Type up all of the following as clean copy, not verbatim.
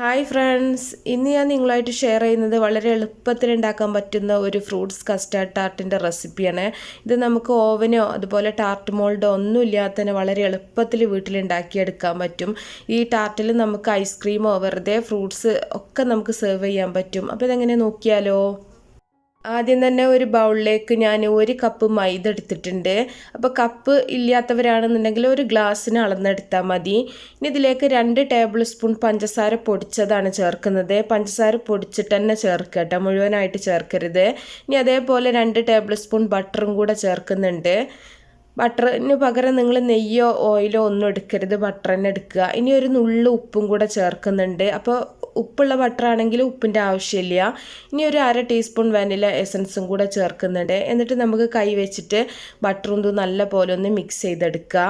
Hi friends, ഇന്ന് ഞാൻ നിങ്ങളുമായിട്ട് ഷെയർ ചെയ്യുന്നത് വളരെ എളുപ്പത്തിൽ ഉണ്ടാക്കാൻ പറ്റുന്ന ഒരു ഫ്രൂട്ട്സ് കസ്റ്റാർഡ് ടാർട്ടിൻ്റെ റെസിപ്പിയാണ്. ഇത് നമുക്ക് ഓവനോ അതുപോലെ ടാർട്ട് മോൾഡോ ഒന്നും ഇല്ലാതെ തന്നെ വളരെ എളുപ്പത്തിൽ വീട്ടിലുണ്ടാക്കിയെടുക്കാൻ പറ്റും. ഈ ടാർട്ടിൽ നമുക്ക് ഐസ്ക്രീമോ വെറുതെ ഫ്രൂട്ട്സ് ഒക്കെ നമുക്ക് സെർവ് ചെയ്യാൻ പറ്റും. അപ്പോൾ ഇതെങ്ങനെ നോക്കിയാലോ? ആദ്യം തന്നെ ഒരു ബൗളിലേക്ക് ഞാൻ 1 കപ്പ് മൈദ എടുത്തിട്ടുണ്ട്. അപ്പോൾ കപ്പ് ഇല്ലാത്തവരാണെന്നുണ്ടെങ്കിൽ ഒരു ഗ്ലാസ്സിന് അളന്നെടുത്താൽ മതി. ഇനി ഇതിലേക്ക് 2 ടേബിൾ സ്പൂൺ പഞ്ചസാര പൊടിച്ചതാണ് ചേർക്കുന്നത്. പഞ്ചസാര പൊടിച്ചിട്ട് തന്നെ ചേർക്കുക കേട്ടോ, മുഴുവനായിട്ട് ചേർക്കരുത്. ഇനി അതേപോലെ 2 ടേബിൾ സ്പൂൺ ബട്ടറും കൂടെ ചേർക്കുന്നുണ്ട്. ബട്ടറിന് പകരം നിങ്ങൾ നെയ്യോ ഓയിലോ ഒന്നും എടുക്കരുത്, ബട്ടർ തന്നെ എടുക്കുക. ഇനി ഒരു നുള്ളു ഉപ്പും കൂടെ ചേർക്കുന്നുണ്ട്. അപ്പോൾ ഉപ്പുള്ള ബട്ടർ ആണെങ്കിൽ ഉപ്പിൻ്റെ ആവശ്യമില്ല. ഇനി ഒരു 1/2 ടീസ്പൂൺ വനില എസൻസും കൂടെ ചേർക്കുന്നുണ്ട്. എന്നിട്ട് നമുക്ക് കൈ വെച്ചിട്ട് ബട്ടറും ഇതും നല്ല പോലെ ഒന്ന് മിക്സ് ചെയ്തെടുക്കുക.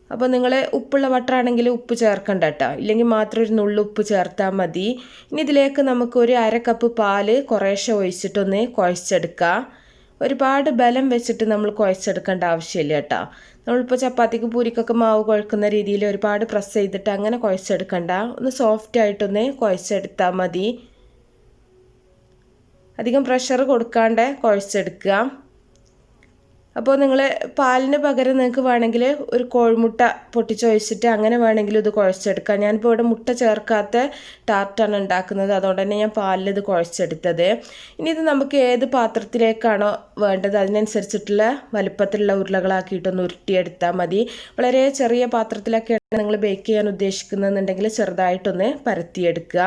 അപ്പോൾ നിങ്ങൾ ഉപ്പുള്ള ബട്ടർ ആണെങ്കിൽ ഉപ്പ് ചേർക്കണ്ട കേട്ടോ, ഇല്ലെങ്കിൽ മാത്രം ഒരു നുള്ളു ഉപ്പ് ചേർത്താൽ മതി. ഇനി ഇതിലേക്ക് നമുക്ക് ഒരു 1/2 കപ്പ് പാല് കുറേശ്ശെ ഒഴിച്ചിട്ടൊന്ന് കുഴച്ചെടുക്കുക. ഒരുപാട് ബലം വെച്ചിട്ട് നമ്മൾ കുഴച്ചെടുക്കേണ്ട ആവശ്യമില്ല കേട്ടോ. നമ്മളിപ്പോൾ ചപ്പാത്തിക്ക് പൂരിക്കൊക്കെ മാവ് കുഴക്കുന്ന രീതിയിൽ ഒരുപാട് പ്രസ് ചെയ്തിട്ട് അങ്ങനെ കുഴച്ചെടുക്കണ്ട. ഒന്ന് സോഫ്റ്റ് ആയിട്ടൊന്ന് കുഴച്ചെടുത്താൽ മതി. അധികം പ്രഷർ കൊടുക്കാണ്ട് കുഴച്ചെടുക്കുക. അപ്പോൾ നിങ്ങൾ പാലിന് പകരം നിങ്ങൾക്ക് വേണമെങ്കിൽ ഒരു കോഴിമുട്ട പൊട്ടിച്ചൊഴിച്ചിട്ട് അങ്ങനെ വേണമെങ്കിലും ഇത് കുഴച്ചെടുക്കാം. ഞാനിപ്പോൾ ഇവിടെ മുട്ട ചേർക്കാത്ത ടാർട്ടാണ് ഉണ്ടാക്കുന്നത്, അതുകൊണ്ട് തന്നെ ഞാൻ പാലിൽ ഇത് കുഴച്ചെടുത്തത്. ഇനി ഇത് നമുക്ക് ഏത് പാത്രത്തിലേക്കാണോ വേണ്ടത് അതിനനുസരിച്ചിട്ടുള്ള വലുപ്പത്തിലുള്ള ഉരുളകളാക്കിയിട്ടൊന്ന് ഉരുട്ടിയെടുത്താൽ മതി. വളരെ ചെറിയ പാത്രത്തിലൊക്കെ നിങ്ങൾ ബേക്ക് ചെയ്യാൻ ഉദ്ദേശിക്കുന്നുണ്ടെങ്കിൽ ചെറുതായിട്ടൊന്ന് പരത്തിയെടുക്കുക.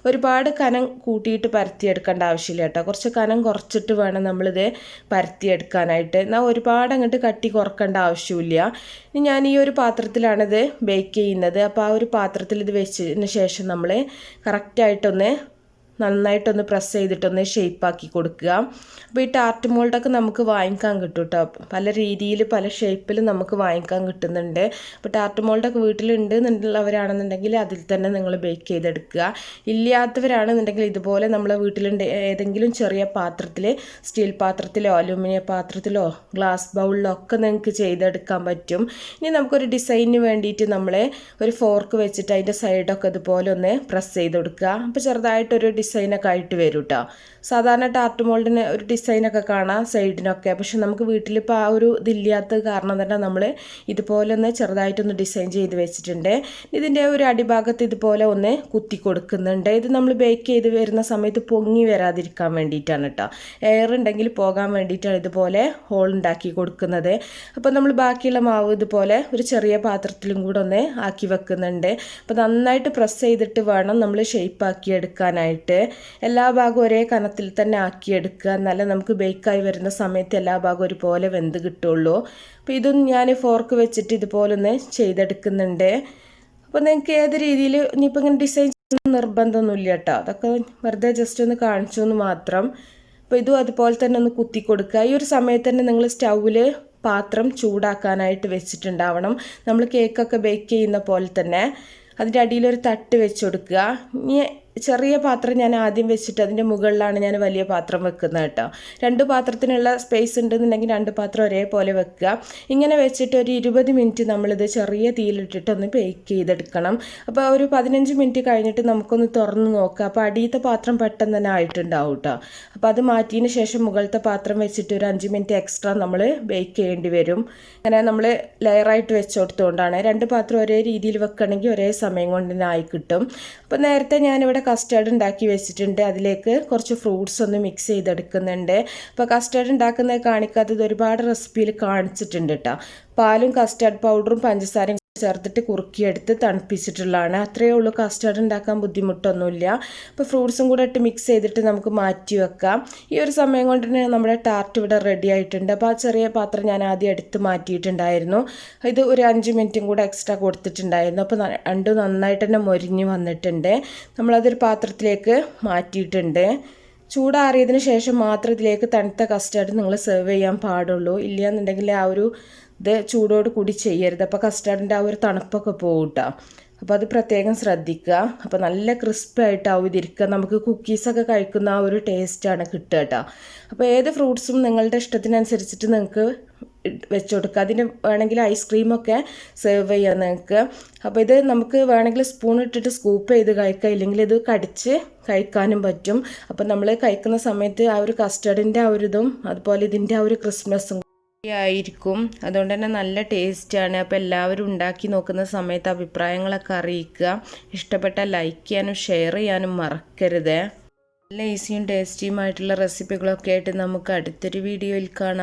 ഒരുപാട് കനം കൂട്ടിയിട്ട് പരത്തിയെടുക്കേണ്ട ആവശ്യമില്ല കേട്ടോ, കുറച്ച് കനം കുറച്ചിട്ട് വേണം നമ്മളിത് പരത്തിയെടുക്കാനായിട്ട്. എന്നാൽ ഒരുപാട് അങ്ങോട്ട് കട്ടി കുറക്കേണ്ട ആവശ്യമില്ല. ഇനി ഞാൻ ഈ ഒരു പാത്രത്തിലാണിത് ബേക്ക് ചെയ്യുന്നത്. അപ്പോൾ ആ ഒരു പാത്രത്തിൽ ഇത് വെച്ചതിന് ശേഷം നമ്മൾ കറക്റ്റായിട്ടൊന്ന് നന്നായിട്ടൊന്ന് പ്രസ് ചെയ്തിട്ടൊന്ന് ഷേപ്പാക്കി കൊടുക്കുക. അപ്പോൾ ഈ ടാർട്ട് മോൾഡൊക്കെ നമുക്ക് വാങ്ങിക്കാൻ കിട്ടും കേട്ടോ, പല രീതിയിൽ പല ഷേപ്പിൽ നമുക്ക് വാങ്ങിക്കാൻ കിട്ടുന്നുണ്ട്. അപ്പോൾ ടാർട്ട് മോൾഡൊക്കെ വീട്ടിലുണ്ട് എന്നുള്ളവരാണെന്നുണ്ടെങ്കിൽ അതിൽ തന്നെ നിങ്ങൾ ബേക്ക് ചെയ്തെടുക്കുക. ഇല്ലാത്തവരാണെന്നുണ്ടെങ്കിൽ ഇതുപോലെ നമ്മളെ വീട്ടിലുണ്ട് ഏതെങ്കിലും ചെറിയ പാത്രത്തിൽ, സ്റ്റീൽ പാത്രത്തിലോ അലൂമിനിയം പാത്രത്തിലോ ഗ്ലാസ് ബൗളിലോ ഒക്കെ നിങ്ങൾക്ക് ചെയ്തെടുക്കാൻ പറ്റും. ഇനി നമുക്കൊരു ഡിസൈനിന് വേണ്ടിയിട്ട് നമ്മൾ ഒരു ഫോർക്ക് വെച്ചിട്ട് അതിൻ്റെ സൈഡൊക്കെ ഇതുപോലെ ഒന്ന് പ്രസ് ചെയ്ത് കൊടുക്കുക. അപ്പോൾ ചെറുതായിട്ടൊരു ഡിസൈനൊക്കെ ആയിട്ട് വരും കേട്ടോ. സാധാരണ ടാർട്ട് മോൾഡിന് ഒരു ഡിസൈനൊക്കെ കാണാം സൈഡിനൊക്കെ, പക്ഷെ നമുക്ക് വീട്ടിലിപ്പോൾ ആ ഒരു ഇതില്ലാത്തത് കാരണം തന്നെ നമ്മൾ ഇതുപോലെ ഒന്ന് ചെറുതായിട്ടൊന്ന് ഡിസൈൻ ചെയ്ത് വെച്ചിട്ടുണ്ട്. ഇതിൻ്റെ ഒരു അടിഭാഗത്ത് ഇതുപോലെ ഒന്ന് കുത്തി കൊടുക്കുന്നുണ്ട്. ഇത് നമ്മൾ ബേക്ക് ചെയ്ത് വരുന്ന സമയത്ത് പൊങ്ങി വരാതിരിക്കാൻ വേണ്ടിയിട്ടാണ് കേട്ടോ, എയർ ഉണ്ടെങ്കിൽ പോകാൻ വേണ്ടിയിട്ടാണ് ഇതുപോലെ ഹോൾ ഉണ്ടാക്കി കൊടുക്കുന്നത്. അപ്പോൾ നമ്മൾ ബാക്കിയുള്ള മാവ് ഇതുപോലെ ഒരു ചെറിയ പാത്രത്തിലും കൂടെ ഒന്ന് ആക്കി വെക്കുന്നുണ്ട്. അപ്പോൾ നന്നായിട്ട് പ്രസ് ചെയ്തിട്ട് വേണം നമ്മൾ ഷേപ്പാക്കി എടുക്കാനായിട്ട്. എല്ലാ ഭാഗവും ഒരേ കനത്തിൽ തന്നെ ആക്കിയെടുക്കുക, എന്നാലേ നമുക്ക് ബേക്കായി വരുന്ന സമയത്ത് എല്ലാ ഭാഗവും ഒരുപോലെ വെന്ത് കിട്ടുള്ളൂ. അപ്പോൾ ഇതും ഞാൻ ഫോർക്ക് വെച്ചിട്ട് ഇതുപോലെ ഒന്ന് ചെയ്തെടുക്കുന്നുണ്ട്. അപ്പോൾ നിങ്ങൾക്ക് ഏത് രീതിയിൽ ഇനിയിപ്പോൾ ഇങ്ങനെ ഡിസൈൻ ചെയ്യുന്ന നിർബന്ധമൊന്നുമില്ല കേട്ടോ, അതൊക്കെ വെറുതെ ജസ്റ്റ് ഒന്ന് കാണിച്ചു എന്ന് മാത്രം. അപ്പോൾ ഇതും അതുപോലെ തന്നെ ഒന്ന് കുത്തി കൊടുക്കുക. ഈ ഒരു സമയത്ത് തന്നെ നിങ്ങൾ സ്റ്റൗവിൽ പാത്രം ചൂടാക്കാനായിട്ട് വെച്ചിട്ടുണ്ടാവണം. നമ്മൾ കേക്കൊക്കെ ബേക്ക് ചെയ്യുന്ന പോലെ തന്നെ അതിൻ്റെ അടിയിലൊരു തട്ട് വെച്ച് കൊടുക്കുക. ഇനി ചെറിയ പാത്രം ഞാൻ ആദ്യം വെച്ചിട്ട് അതിൻ്റെ മുകളിലാണ് ഞാൻ വലിയ പാത്രം വെക്കുന്നത് കേട്ടോ. 2 പാത്രത്തിനുള്ള സ്പേസ് ഉണ്ടെന്നുണ്ടെങ്കിൽ 2 പാത്രം ഒരേപോലെ വെക്കുക. ഇങ്ങനെ വെച്ചിട്ട് ഒരു 20 മിനിറ്റ് നമ്മളിത് ചെറിയ തീയിലിട്ടിട്ടൊന്ന് ബേക്ക് ചെയ്തെടുക്കണം. അപ്പോൾ ഒരു 15 മിനിറ്റ് കഴിഞ്ഞിട്ട് നമുക്കൊന്ന് തുറന്ന് നോക്കാം. അപ്പോൾ അടിയത്തെ പാത്രം പെട്ടെന്ന് തന്നെ ആയിട്ടുണ്ടാവും കേട്ടോ. അപ്പോൾ അത് മാറ്റിയതിന് ശേഷം മുകളിലത്തെ പാത്രം വെച്ചിട്ട് ഒരു 5 മിനിറ്റ് എക്സ്ട്രാ നമ്മൾ ബേക്ക് ചെയ്യേണ്ടി വരും. അങ്ങനെ നമ്മൾ ലെയറായിട്ട് വെച്ച് കൊടുത്തുകൊണ്ടാണ്. 2 പാത്രം ഒരേ രീതിയിൽ വെക്കണമെങ്കിൽ ഒരേ സമയം കൊണ്ട് തന്നെ ആയി കിട്ടും. അപ്പോൾ നേരത്തെ ഞാനിവിടെ കസ്റ്റേർഡ് ഉണ്ടാക്കി വെച്ചിട്ടുണ്ട്. അതിലേക്ക് കുറച്ച് ഫ്രൂട്ട്സ് ഒന്ന് മിക്സ് ചെയ്തെടുക്കുന്നുണ്ട്. അപ്പോൾ കസ്റ്റേർഡ് ഉണ്ടാക്കുന്നത് കാണിക്കാത്തത് ഒരുപാട് റെസിപ്പിയിൽ കാണിച്ചിട്ടുണ്ട് കേട്ടോ. പാലും കസ്റ്റേർഡ് പൗഡറും പഞ്ചസാരയും ചേർത്തിട്ട് കുറുക്കിയെടുത്ത് തണുപ്പിച്ചിട്ടുള്ളതാണ്. അത്രയേ ഉള്ളൂ, കസ്റ്റേർഡ് ഉണ്ടാക്കാൻ ബുദ്ധിമുട്ടൊന്നുമില്ല. അപ്പോൾ ഫ്രൂട്ട്സും കൂടെ ഇട്ട് മിക്സ് ചെയ്തിട്ട് നമുക്ക് മാറ്റി വെക്കാം. ഈ ഒരു സമയം കൊണ്ട് തന്നെ നമ്മുടെ ടാർട്ട് ഇവിടെ റെഡി ആയിട്ടുണ്ട്. അപ്പോൾ ആ ചെറിയ പാത്രം ഞാൻ ആദ്യം എടുത്ത് മാറ്റിയിട്ടുണ്ടായിരുന്നു. ഇത് ഒരു 5 മിനിറ്റും കൂടെ എക്സ്ട്രാ കൊടുത്തിട്ടുണ്ടായിരുന്നു. അപ്പോൾ രണ്ടും നന്നായിട്ട് തന്നെ മൊരിഞ്ഞ് വന്നിട്ടുണ്ട്. നമ്മളതൊരു പാത്രത്തിലേക്ക് മാറ്റിയിട്ടുണ്ട്. ചൂടാറിയതിന് ശേഷം മാത്രം ഇതിലേക്ക് തണുത്ത കസ്റ്റേർഡ് നിങ്ങൾ സെർവ് ചെയ്യാൻ പാടുള്ളൂ. ഇല്ലയെന്നുണ്ടെങ്കിൽ ആ ഒരു ഇത് ചൂടോട് കൂടി ചെയ്യരുത്. അപ്പോൾ കസ്റ്റേർഡിൻ്റെ ആ ഒരു തണുപ്പൊക്കെ പോകും കേട്ടോ. അപ്പോൾ അത് പ്രത്യേകം ശ്രദ്ധിക്കുക. അപ്പോൾ നല്ല ക്രിസ്പായിട്ടാവും ഇതിരിക്കുക. നമുക്ക് കുക്കീസൊക്കെ കഴിക്കുന്ന ആ ഒരു ടേസ്റ്റാണ് കിട്ടുക കേട്ടോ. അപ്പോൾ ഏത് ഫ്രൂട്ട്സും നിങ്ങളുടെ ഇഷ്ടത്തിനനുസരിച്ചിട്ട് നിങ്ങൾക്ക് വെച്ച് കൊടുക്കുക. അതിന് വേണമെങ്കിൽ ഐസ്ക്രീമൊക്കെ സെർവ് ചെയ്യാൻ നിങ്ങൾക്ക്. അപ്പോൾ ഇത് നമുക്ക് വേണമെങ്കിൽ സ്പൂൺ ഇട്ടിട്ട് സ്കൂപ്പ് ചെയ്ത് കഴിക്കാം, ഇല്ലെങ്കിൽ ഇത് കടിച്ച് കഴിക്കാനും പറ്റും. അപ്പോൾ നമ്മൾ കഴിക്കുന്ന സമയത്ത് ആ ഒരു കസ്റ്റർഡിൻ്റെ ആ ഒരു ഇതും അതുപോലെ ഇതിൻ്റെ ആ ഒരു ക്രിസ്മസും ആയിരിക്കും. അതുകൊണ്ട് തന്നെ നല്ല ടേസ്റ്റാണ്. അപ്പോൾ എല്ലാവരും ഉണ്ടാക്കി നോക്കുന്ന സമയത്ത് അഭിപ്രായങ്ങളൊക്കെ അറിയിക്കുക. ഇഷ്ടപ്പെട്ടാൽ ലൈക്ക് ചെയ്യാനും ഷെയർ ചെയ്യാനും മറക്കരുത്. നല്ല ഈസിയും ടേസ്റ്റിയുമായിട്ടുള്ള റെസിപ്പികളൊക്കെ ആയിട്ട് നമുക്ക് അടുത്തൊരു വീഡിയോയിൽ കാണാം.